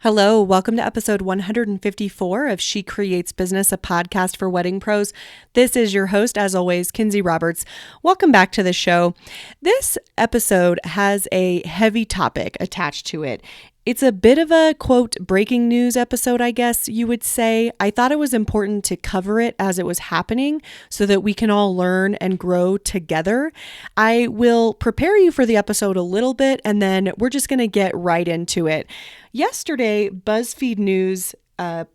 Hello, welcome to episode 154 of She Creates Business, a podcast for wedding pros. This is your host, as always, Kinsey Roberts. Welcome back to the show. This episode has a heavy topic attached to it. It's a bit of a, quote, breaking news episode, I guess you would say. I thought it was important to cover it as it was happening so that we can all learn and grow together. I will prepare you for the episode a little bit, and then we're just going to get right into it. Yesterday, Buzzfeed News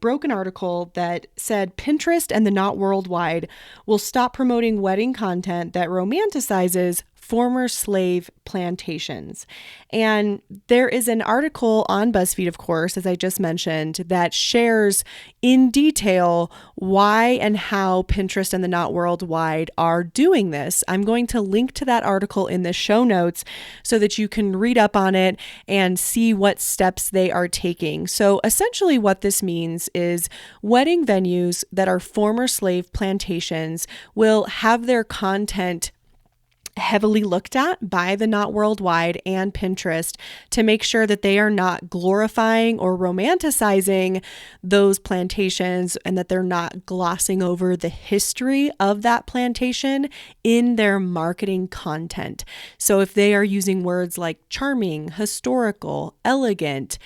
broke an article that said Pinterest and the Knot Worldwide will stop promoting wedding content that romanticizes former slave plantations. And there is an article on Buzzfeed, of course, as I just mentioned, that shares in detail why and how Pinterest and the Knot Worldwide are doing this. I'm going to link to that article in the show notes so that you can read up on it and see what steps they are taking. So essentially what this means is wedding venues that are former slave plantations will have their content heavily looked at by the Knot Worldwide and Pinterest to make sure that they are not glorifying or romanticizing those plantations and that they're not glossing over the history of that plantation in their marketing content. So if they are using words like charming, historical, elegant,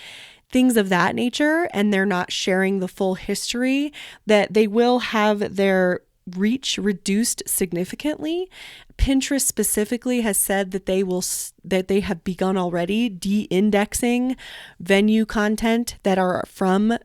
things of that nature, and they're not sharing the full history, that they will have their reach reduced significantly. Pinterest specifically has said that they have begun already de-indexing venue content that are from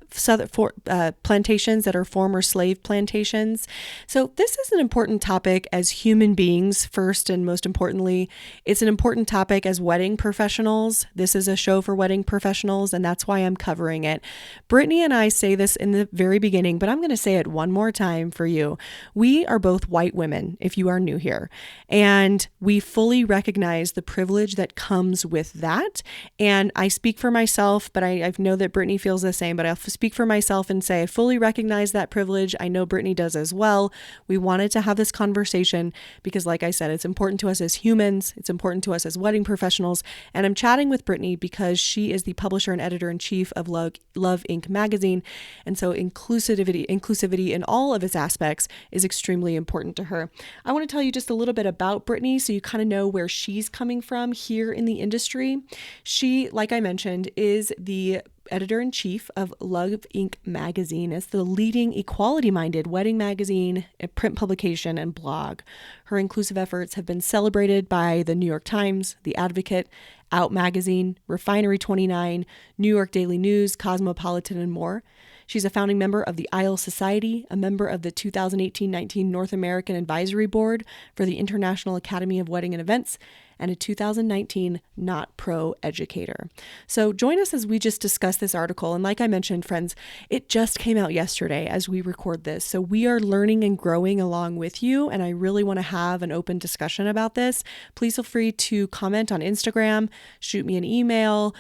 plantations that are former slave plantations. So this is an important topic as human beings, first and most importantly. It's an important topic as wedding professionals. This is a show for wedding professionals, and that's why I'm covering it. Brittany and I say this in the very beginning, but I'm going to say it one more time for you. We are both white women, if you are new here. And we fully recognize the privilege that comes with that. And I speak for myself, but I know that Brittany feels the same, but I'll speak for myself and say I fully recognize that privilege. I know Brittany does as well. We wanted to have this conversation because, like I said, it's important to us as humans. It's important to us as wedding professionals. And I'm chatting with Brittany because she is the publisher and editor-in-chief of Love Inc. magazine. And so inclusivity in all of its aspects is extremely important to her. I want to tell you just a little bit about Brittany so you kind of know where she's coming from here in the industry. She, like I mentioned, is the editor-in-chief of Love Inc. magazine. It's the leading equality-minded wedding magazine, a print publication, and blog. Her inclusive efforts have been celebrated by the New York Times, The Advocate, Out Magazine, Refinery 29, New York Daily News, Cosmopolitan, and more. She's a founding member of the Isle Society, a member of the 2018-19 North American Advisory Board for the International Academy of Wedding and Events, and a 2019 Not Pro educator. So join us as we just discuss this article. And like I mentioned, friends, it just came out yesterday as we record this. So we are learning and growing along with you. And I really want to have an open discussion about this. Please feel free to comment on Instagram, shoot me an email,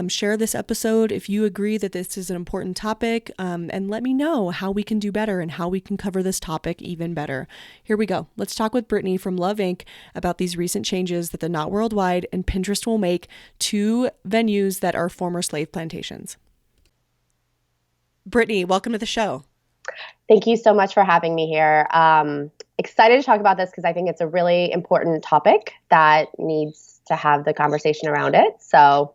share this episode if you agree that this is an important topic, and let me know how we can do better and how we can cover this topic even better. Here we go. Let's talk with Brittany from Love Inc. about these recent changes that the Knot Worldwide and Pinterest will make to venues that are former slave plantations. Brittany, welcome to the show. Thank you so much for having me here. Excited to talk about this because I think it's a really important topic that needs to have the conversation around it. So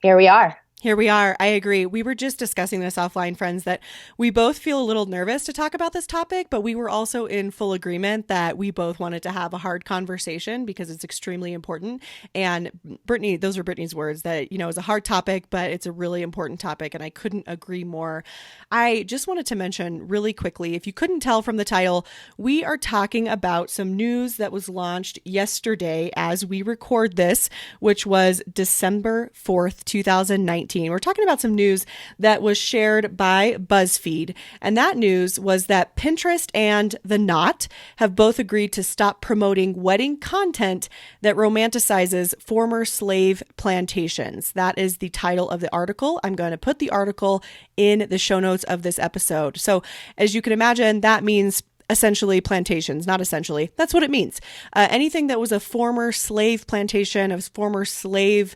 here we are. Here we are. I agree. We were just discussing this offline, friends, that we both feel a little nervous to talk about this topic, but we were also in full agreement that we both wanted to have a hard conversation because it's extremely important. And Brittany, those are Brittany's words that, it's a hard topic, but it's a really important topic. And I couldn't agree more. I just wanted to mention really quickly, if you couldn't tell from the title, we are talking about some news that was launched yesterday as we record this, which was December 4th, 2019. We're talking about some news that was shared by Buzzfeed. And that news was that Pinterest and The Knot have both agreed to stop promoting wedding content that romanticizes former slave plantations. That is the title of the article. I'm going to put the article in the show notes of this episode. So as you can imagine, that means essentially plantations, not essentially. That's what it means. Anything that was a former slave plantation, a former slave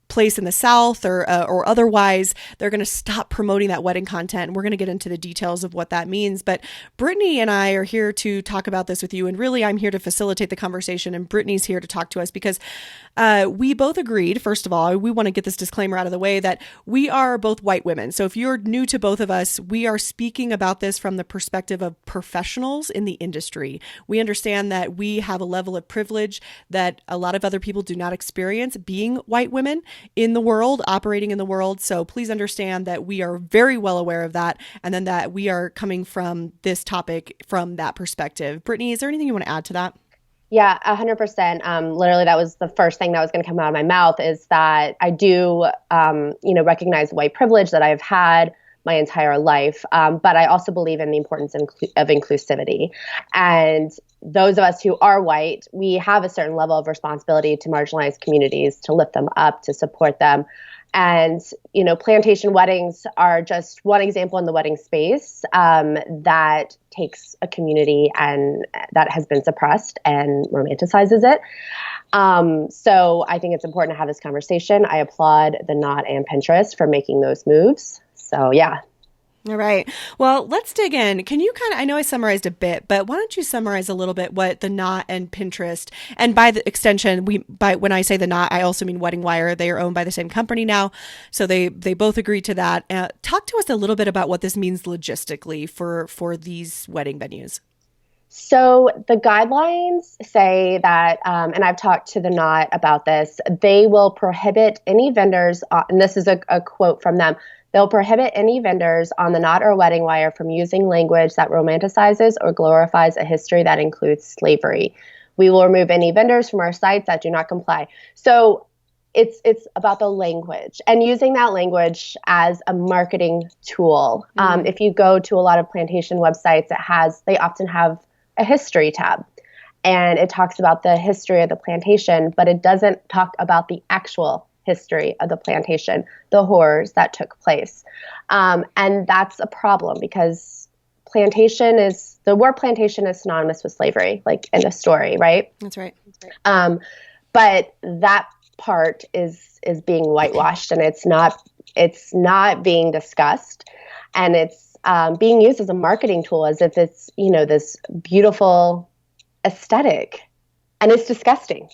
place in the South or otherwise, they're going to stop promoting that wedding content. And we're going to get into the details of what that means. But Brittany and I are here to talk about this with you. And really, I'm here to facilitate the conversation. And Brittany's here to talk to us because we both agreed, first of all, we want to get this disclaimer out of the way that we are both white women. So if you're new to both of us, we are speaking about this from the perspective of professionals in the industry. We understand that we have a level of privilege that a lot of other people do not experience being white women in the world, operating in the world. So please understand that we are very well aware of that. And then that we are coming from this topic from that perspective. Brittany, is there anything you want to add to that? Yeah, 100%. Literally, that was the first thing that was going to come out of my mouth is that I do, recognize white privilege that I've had my entire life. But I also believe in the importance of inclusivity. And those of us who are white, we have a certain level of responsibility to marginalized communities, to lift them up, to support them. And, plantation weddings are just one example in the wedding space that takes a community and that has been suppressed and romanticizes it. So I think it's important to have this conversation. I applaud the Knot and Pinterest for making those moves. So, yeah. All right. Well, let's dig in. Can you I know I summarized a bit, but why don't you summarize a little bit what the Knot and Pinterest, and by the extension, when I say the Knot, I also mean Wedding Wire. They are owned by the same company now. So they both agreed to that. Talk to us a little bit about what this means logistically for these wedding venues. So the guidelines say that, and I've talked to the Knot about this, they will prohibit any vendors, and this is a quote from them, they'll prohibit any vendors on the Knot or Wedding Wire from using language that romanticizes or glorifies a history that includes slavery. We will remove any vendors from our sites that do not comply. So it's about the language and using that language as a marketing tool. If you go to a lot of plantation websites, they often have a history tab. And it talks about the history of the plantation, but it doesn't talk about the actual history of the plantation, the horrors that took place. And that's a problem because the word plantation is synonymous with slavery, like in the story, right? That's right. But that part is being whitewashed and it's not being discussed. And it's being used as a marketing tool as if it's, this beautiful aesthetic, and it's disgusting.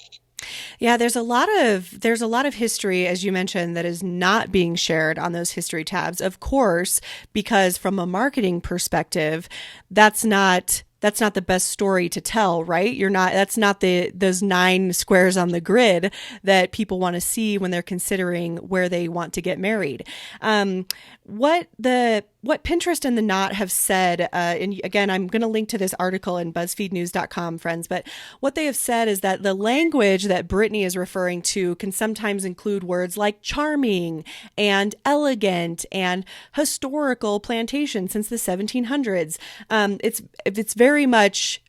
Yeah, there's a lot of history, as you mentioned, that is not being shared on those history tabs. Of course, because from a marketing perspective, that's not the best story to tell, right? That's not those 9 squares on the grid that people want to see when they're considering where they want to get married. What Pinterest and the Knot have said, and again, I'm going to link to this article in BuzzfeedNews.com, friends, but what they have said is that the language that Brittany is referring to can sometimes include words like charming and elegant and historical plantation since the 1700s. It's very much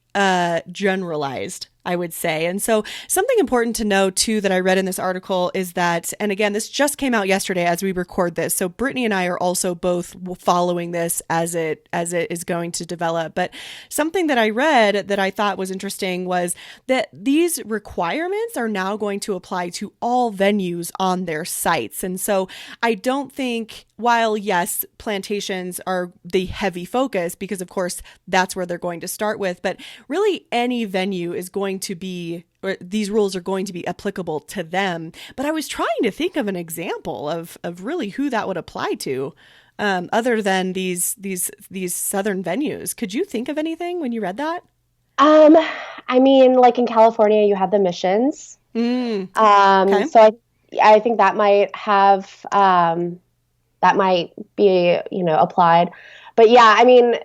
generalized, I would say. And so something important to know too that I read in this article is that, and again, this just came out yesterday as we record this. So Brittany and I are also both following this as it is going to develop. But something that I read that I thought was interesting was that these requirements are now going to apply to all venues on their sites. And so I don't think, while yes, plantations are the heavy focus because of course that's where they're going to start with, but really any venue is going to be, or these rules are going to be applicable to them. But I was trying to think of an example of really who that would apply to, other than these southern venues. Could you think of anything when you read that? I mean, like in California, you have the missions. Okay. So I think that might have that might be applied. But yeah, I mean,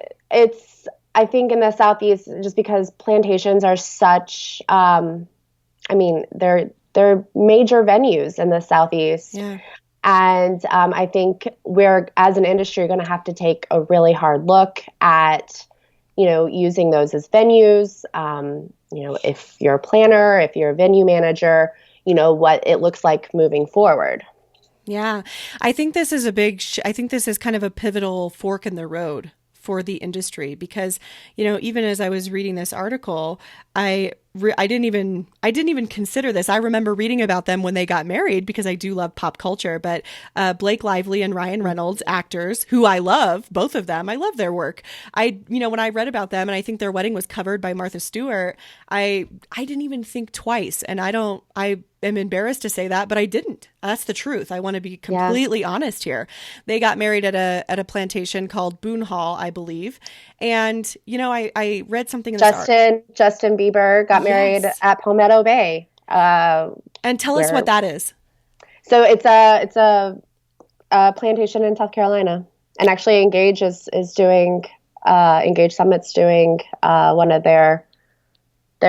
I think in the Southeast, just because plantations are such, they're major venues in the Southeast. Yeah. And I think we're, as an industry, going to have to take a really hard look at, using those as venues. If you're a planner, if you're a venue manager, what it looks like moving forward. Yeah. I think this is I think this is kind of a pivotal fork in the road for the industry because, even as I was reading this article, I I didn't even consider this. I remember reading about them when they got married because I do love pop culture. But Blake Lively and Ryan Reynolds, actors who I love, both of them, I love their work. When I read about them, and I think their wedding was covered by Martha Stewart, I didn't even think twice, and I am embarrassed to say that, but I didn't. That's the truth. I want to be completely honest here. They got married at a plantation called Boone Hall, I believe. And, I read something in this Justin Bieber got married at Palmetto Bay. And tell us what that is. So it's a plantation in South Carolina. And actually Engage is doing, Engage Summit's doing one of their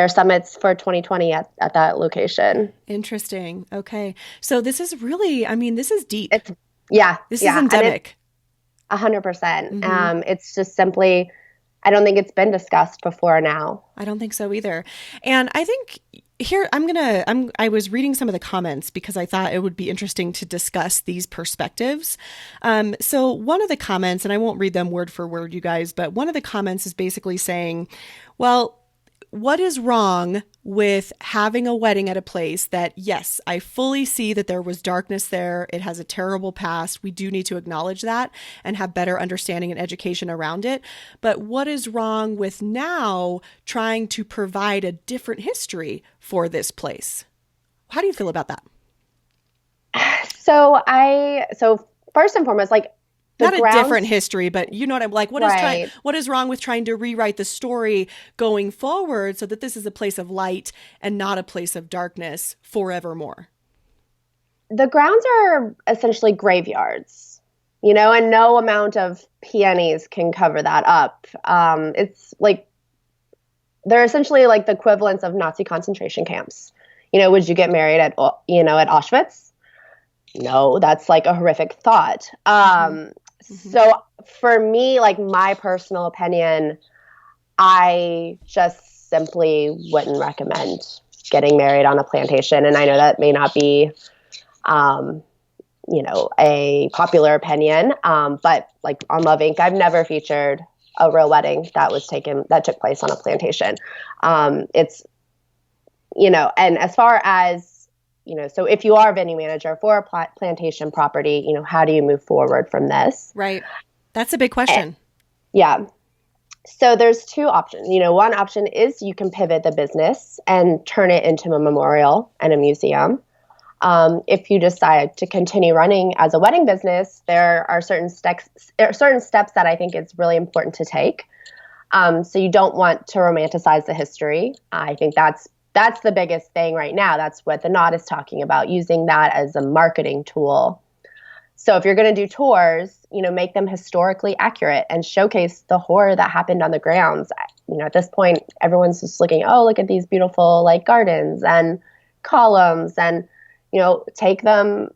summits for 2020 at that location. Interesting. Okay. So this is really, this is deep. This is endemic. 100%. It's just simply, I don't think it's been discussed before now. I don't think so either. And I think here, I was reading some of the comments because I thought it would be interesting to discuss these perspectives. So one of the comments, and I won't read them word for word, you guys, but one of the comments is basically saying, well, what is wrong with having a wedding at a place that, yes, I fully see that there was darkness there. It has a terrible past. We do need to acknowledge that and have better understanding and education around it. But what is wrong with now trying to provide a different history for this place? How do you feel about that? So first and foremost, not a different history, but you know what I'm like. What is wrong with trying to rewrite the story going forward so that this is a place of light and not a place of darkness forevermore? The grounds are essentially graveyards, and no amount of peonies can cover that up. It's like they're essentially like the equivalents of Nazi concentration camps. Would you get married at Auschwitz? No, that's like a horrific thought. So for me, my personal opinion, I just simply wouldn't recommend getting married on a plantation. And I know that may not be, a popular opinion. But on Love Inc., I've never featured a real wedding that took place on a plantation. It's, and as far as, so if you are a venue manager for a plantation property, how do you move forward from this? Right. That's a big question. So there's two options. One option is you can pivot the business and turn it into a memorial and a museum. If you decide to continue running as a wedding business, there are certain steps that I think it's really important to take. So you don't want to romanticize the history. I think that's the biggest thing right now. That's what the Knot is talking about, using that as a marketing tool. So if you're going to do tours, make them historically accurate and showcase the horror that happened on the grounds. At this point, everyone's just looking, oh, look at these beautiful gardens and columns, and, take them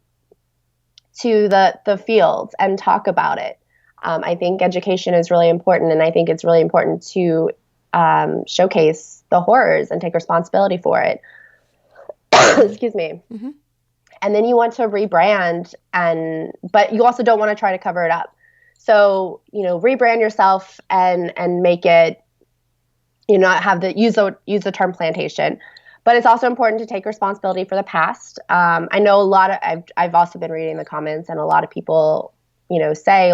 to the fields and talk about it. I think education is really important, and I think it's really important to showcase the horrors and take responsibility for it. Excuse me. Mm-hmm. And then you want to rebrand, but you also don't want to try to cover it up. So, rebrand yourself and make it, not have use the term plantation, but it's also important to take responsibility for the past. I know I've also been reading the comments, and a lot of people, say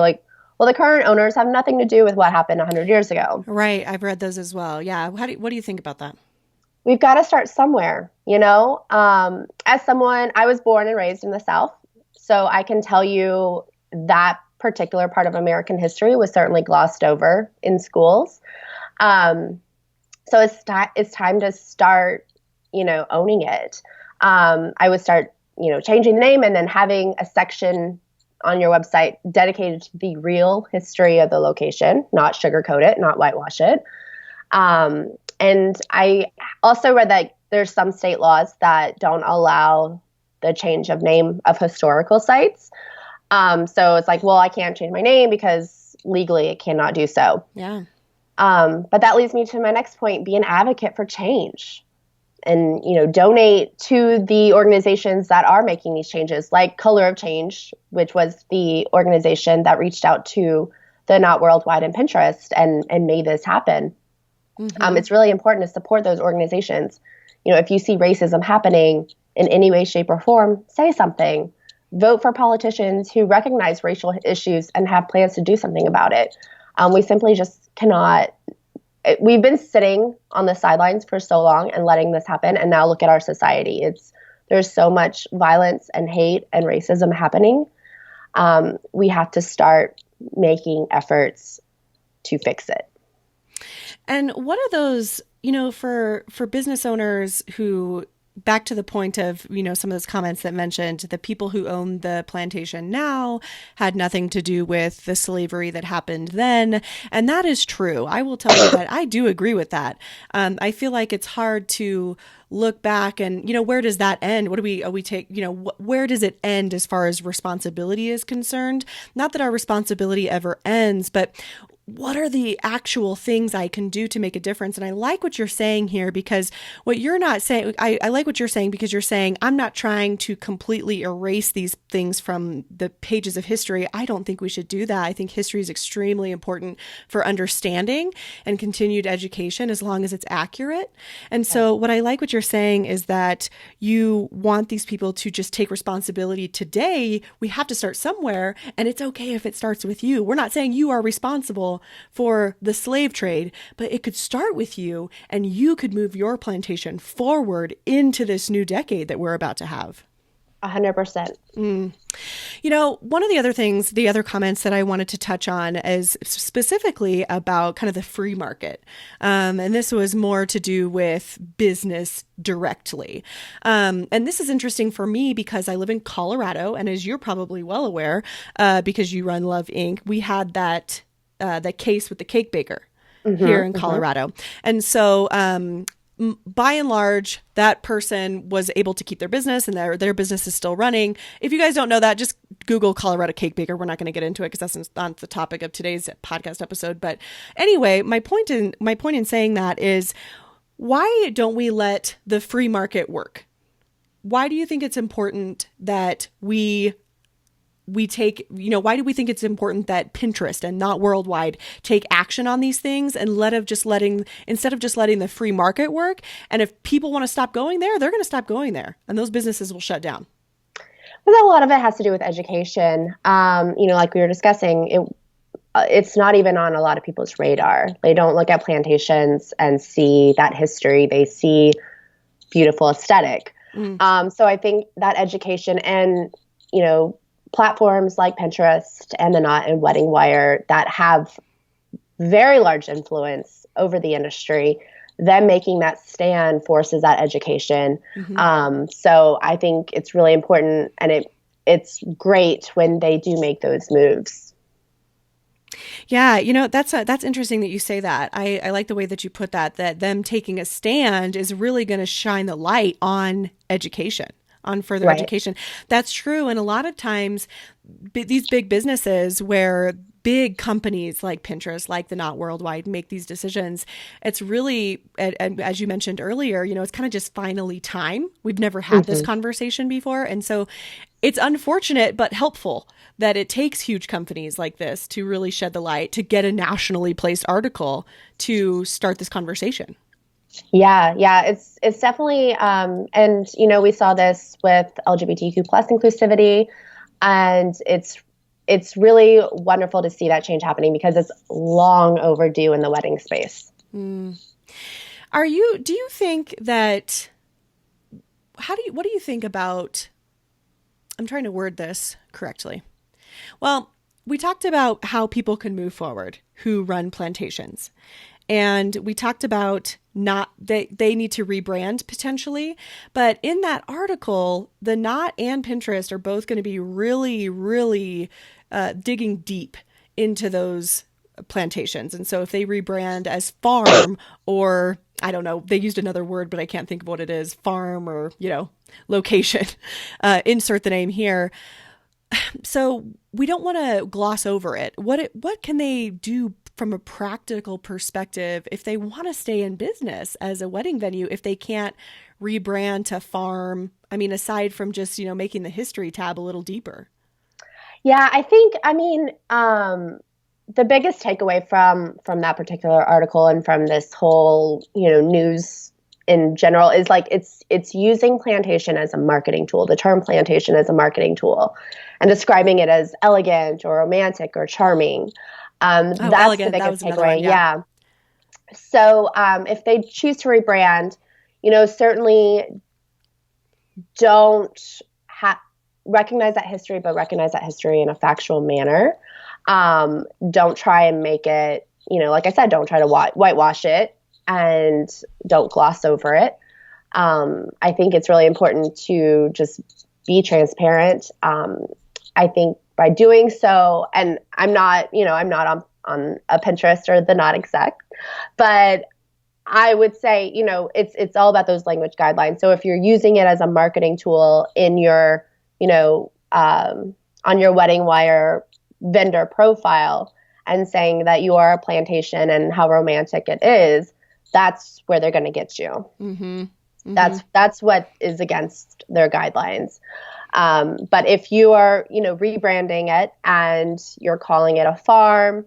well, the current owners have nothing to do with what happened 100 years ago. Right. I've read those as well. Yeah. What do you think about that? We've got to start somewhere, As someone, I was born and raised in the South, so I can tell you that particular part of American history was certainly glossed over in schools. So it's time to start, owning it. I would start, changing the name and then having a section on your website dedicated to the real history of the location, not sugarcoat it, not whitewash it. And I also read that there's some state laws that don't allow the change of name of historical sites. So it's well, I can't change my name because legally it cannot do so. Yeah. But that leads me to my next point: be an advocate for change. And, donate to the organizations that are making these changes, like Color of Change, which was the organization that reached out to the Knot Worldwide and Pinterest and made this happen. It's really important to support those organizations. If you see racism happening in any way, shape, or form, say something. Vote for politicians who recognize racial issues and have plans to do something about it. We simply just cannot. We've been sitting on the sidelines for so long and letting this happen, and now look at our society. There's so much violence and hate and racism happening. We have to start making efforts to fix it. And what are those, for business owners who, back to the point of, some of those comments that mentioned the people who own the plantation now had nothing to do with the slavery that happened then. And that is true. I will tell you that I do agree with that. I feel like it's hard to look back and, where does that end? What do we take, where does it end as far as responsibility is concerned? Not that our responsibility ever ends, but what are the actual things I can do to make a difference? And I like what you're saying here, because what you're not saying, I like what you're saying, because you're saying, I'm not trying to completely erase these things from the pages of history. I don't think we should do that. I think history is extremely important for understanding and continued education, as long as it's accurate. And so what I like what you're saying is that you want these people to just take responsibility today. We have to start somewhere, and it's okay if it starts with you. We're not saying you are responsible for the slave trade, but it could start with you, and you could move your plantation forward into this new decade that we're about to have. 100%. One of the other comments that I wanted to touch on is specifically about kind of the free market. And this was more to do with business directly. And this is interesting for me because I live in Colorado. And as you're probably well aware, because you run Love Inc., we had that case with the cake baker here in Colorado. And so, by and large, that person was able to keep their business, and their business is still running. If you guys don't know that, just Google Colorado cake baker. We're not going to get into it because that's not the topic of today's podcast episode. But anyway, my point in saying that is, why don't we let the free market work? Why do you think it's important that we take, why do we think it's important that Pinterest and not Worldwide take action on these things, and instead of just letting the free market work? And if people want to stop going there, they're going to stop going there, and those businesses will shut down. Well, a lot of it has to do with education. Like we were discussing, it's not even on a lot of people's radar. They don't look at plantations and see that history. They see beautiful aesthetic. So I think that education and, platforms like Pinterest and The Knot and Wedding Wire that have very large influence over the industry, them making that stand forces that education. So I think it's really important, and it's great when they do make those moves. Yeah, that's interesting that you say that. I like the way that you put that them taking a stand is really going to shine the light on education, on further education. That's true. And a lot of times these big businesses where big companies like Pinterest, like The Knot Worldwide, make these decisions, it's really, and as you mentioned earlier, it's kind of just finally time. We've never had this conversation before. And so it's unfortunate, but helpful that it takes huge companies like this to really shed the light, to get a nationally placed article to start this conversation. Yeah, it's definitely, and we saw this with LGBTQ plus inclusivity, and it's really wonderful to see that change happening because it's long overdue in the wedding space. Do you think that, what do you think about, I'm trying to word this correctly. Well, we talked about how people can move forward who run plantations. And we talked about they need to rebrand potentially. But in that article, The Knot and Pinterest are both going to be really, really digging deep into those plantations. And so if they rebrand as farm, or I don't know, they used another word, but I can't think of what it is, farm or, location, insert the name here. So we don't want to gloss over it. What can they do from a practical perspective if they want to stay in business as a wedding venue, if they can't rebrand to farm? I mean, aside from just, making the history tab a little deeper. Yeah, I think, the biggest takeaway from that particular article and from this whole, news in general is like it's using plantation as a marketing tool, the term plantation as a marketing tool, and describing it as elegant or romantic or charming. That's elegant. the biggest That was another one, takeaway. Yeah. So if they choose to rebrand, certainly don't recognize that history, but recognize that history in a factual manner. Don't try and make it, like I said, don't try to whitewash it, and don't gloss over it. I think it's really important to just be transparent. I think by doing so, and I'm not on a Pinterest or the not exec, but I would say, it's all about those language guidelines. So if you're using it as a marketing tool in your, on your Wedding Wire vendor profile and saying that you are a plantation and how romantic it is, that's where they're going to get you. Mm-hmm. Mm-hmm. That's what is against their guidelines. But if you are, rebranding it and you're calling it a farm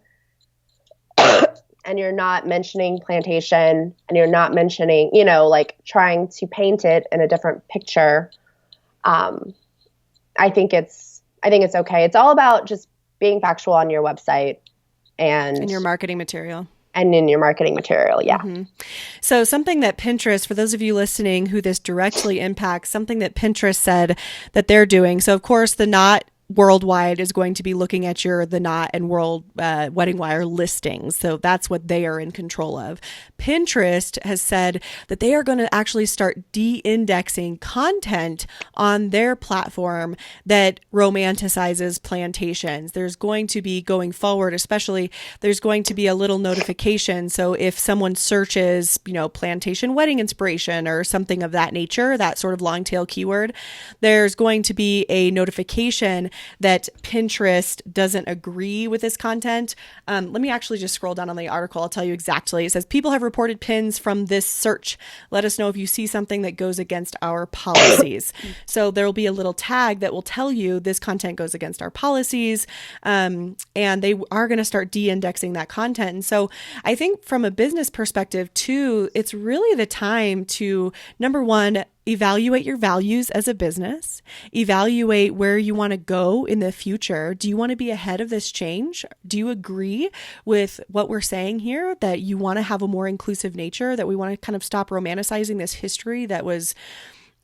and you're not mentioning plantation and you're not mentioning, like trying to paint it in a different picture, I think it's okay. It's all about just being factual on your website and in your marketing material. And in your marketing material, yeah. Mm-hmm. So something that Pinterest, for those of you listening who this directly impacts, something that Pinterest said that they're doing. So of course, the Knot Worldwide is going to be looking at the Knot and World Wedding Wire listings. So that's what they are in control of. Pinterest has said that they are going to actually start de-indexing content on their platform that romanticizes plantations. There's going to be, going forward, especially, there's going to be a little notification. So if someone searches, plantation wedding inspiration or something of that nature, that sort of long tail keyword, there's going to be a notification that Pinterest doesn't agree with this content. Let me actually just scroll down on the article. I'll tell you exactly. It says, people have reported pins from this search. Let us know if you see something that goes against our policies. So there will be a little tag that will tell you this content goes against our policies. And they are going to start de-indexing that content. And so I think from a business perspective too, it's really the time to, number one, evaluate your values as a business, evaluate where you want to go in the future. Do you want to be ahead of this change? Do you agree with what we're saying here, that you want to have a more inclusive nature, that we want to kind of stop romanticizing this history that was,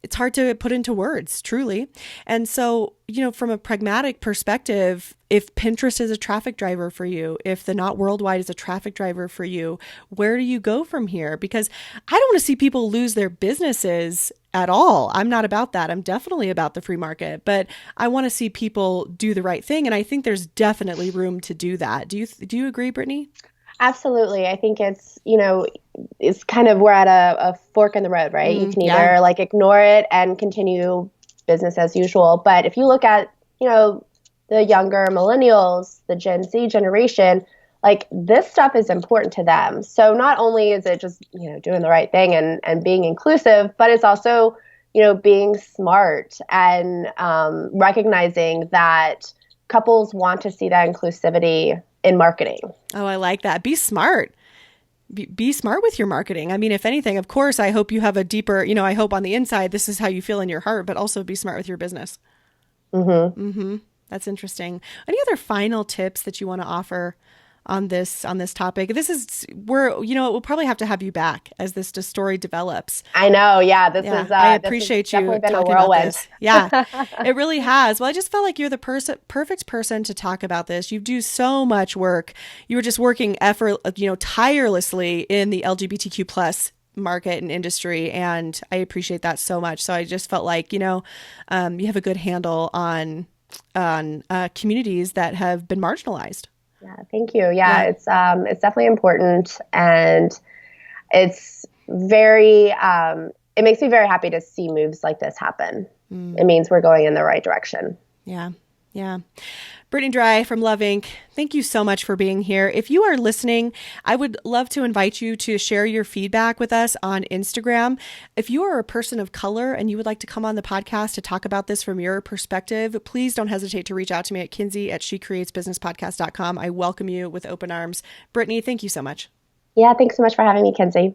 it's hard to put into words, truly. And so, from a pragmatic perspective, if Pinterest is a traffic driver for you, if the Knot Worldwide is a traffic driver for you, where do you go from here? Because I don't want to see people lose their businesses at all. I'm not about that. I'm definitely about the free market, but I want to see people do the right thing. And I think there's definitely room to do that. Do you agree, Brittany? Absolutely. I think it's, it's kind of, we're at a fork in the road, right? You can either ignore it and continue business as usual. But if you look at, the younger millennials, the Gen Z generation, like this stuff is important to them. So not only is it just, doing the right thing and being inclusive, but it's also, being smart and recognizing that couples want to see that inclusivity in marketing. Oh, I like that. Be smart. Be smart with your marketing. I mean, if anything, of course, I hope you have a deeper, I hope on the inside, this is how you feel in your heart, but also be smart with your business. Mm-hmm. Mm-hmm. That's interesting. Any other final tips that you want to offer on this topic? We'll probably have to have you back as this story develops. I know. Yeah. I appreciate you talking about this. Yeah, it really has. Well, I just felt like you're the perfect person to talk about this. You do so much work. You were just working tirelessly in the LGBTQ plus market and industry, and I appreciate that so much. So I just felt like, you have a good handle on communities that have been marginalized. Yeah, thank you. Yeah, it's definitely important, and it's very it makes me very happy to see moves like this happen. It means we're going in the right direction. Yeah. Yeah. Brittany Dry from Love Inc., thank you so much for being here. If you are listening, I would love to invite you to share your feedback with us on Instagram. If you are a person of color and you would like to come on the podcast to talk about this from your perspective, please don't hesitate to reach out to me at kinsey@shecreatesbusinesspodcast.com. I welcome you with open arms. Brittany, thank you so much. Yeah, thanks so much for having me, Kinsey.